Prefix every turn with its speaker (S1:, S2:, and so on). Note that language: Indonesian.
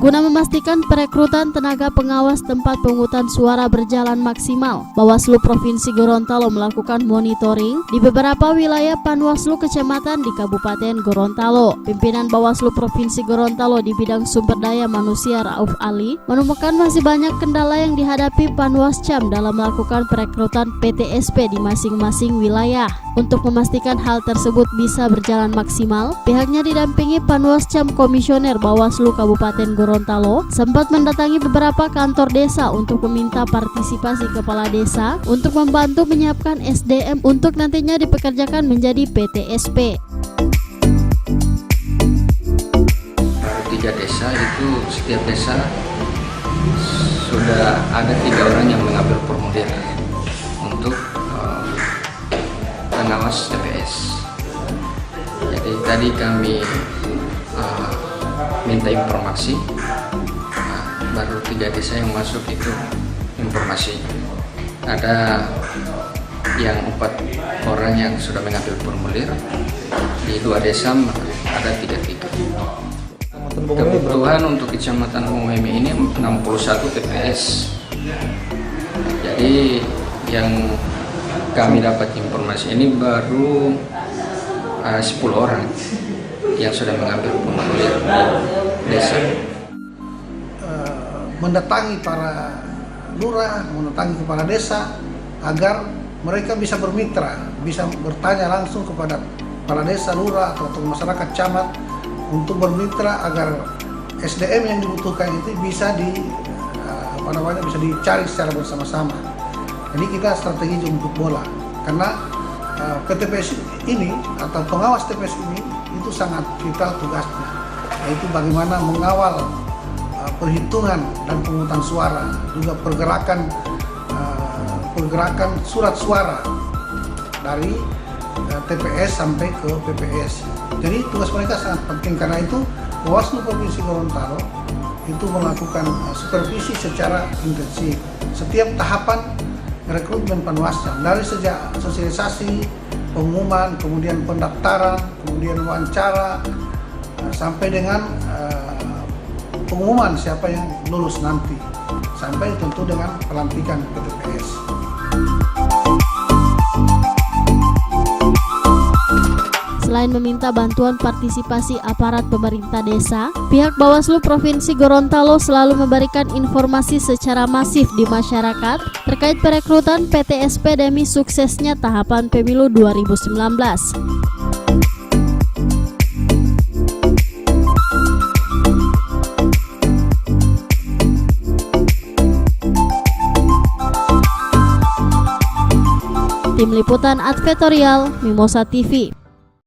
S1: Guna memastikan perekrutan tenaga pengawas tempat pemungutan suara berjalan maksimal, Bawaslu Provinsi Gorontalo melakukan monitoring di beberapa wilayah Panwaslu kecamatan di Kabupaten Gorontalo. Pimpinan Bawaslu Provinsi Gorontalo di bidang sumber daya manusia Rauf Ali menemukan masih banyak kendala yang dihadapi Panwascam dalam melakukan perekrutan PTSP di masing-masing wilayah. Untuk memastikan hal tersebut bisa berjalan maksimal, pihaknya didampingi Panwascam Komisioner Bawaslu Kabupaten Gorontalo sempat mendatangi beberapa kantor desa untuk meminta partisipasi kepala desa untuk membantu menyiapkan SDM untuk nantinya dipekerjakan menjadi PTSP.
S2: Baru 3 desa itu, setiap desa sudah ada 3 orang yang mengambil formulir untuk pengawas TPS. Jadi tadi kami minta informasi, baru 3 desa yang masuk itu informasi. Ada yang 4 orang yang sudah mengambil formulir, di 2 desa ada 3. Kebutuhan untuk Kecamatan Umuemi ini 61 TPS. Jadi yang kami dapat informasi ini baru 10 orang yang sudah mengambil formulir desa.
S3: Mendatangi para lurah, mendatangi kepala desa agar mereka bisa bermitra, bisa bertanya langsung kepada kepala desa, lurah atau masyarakat camat untuk bermitra agar SDM yang dibutuhkan itu bisa bisa dicari secara bersama-sama. Jadi kita strategi jemput bola, karena PTPS ini atau pengawas TPS ini itu sangat vital tugasnya, yaitu bagaimana mengawal perhitungan dan pemungutan suara, juga pergerakan surat suara dari TPS sampai ke PPS. Jadi tugas mereka sangat penting, karena itu Bawaslu Provinsi Gorontalo itu melakukan supervisi secara intensif setiap tahapan rekrutmen Panwascam, dari sejak sosialisasi, pengumuman, kemudian pendaftaran, kemudian wawancara, sampai dengan pengumuman siapa yang lulus nanti, sampai tentu dengan pelantikan ke TPS.
S1: Selain meminta bantuan partisipasi aparat pemerintah desa, pihak Bawaslu Provinsi Gorontalo selalu memberikan informasi secara masif di masyarakat terkait perekrutan PTSP demi suksesnya tahapan Pemilu 2019. Tim Liputan Advertorial Mimosa TV.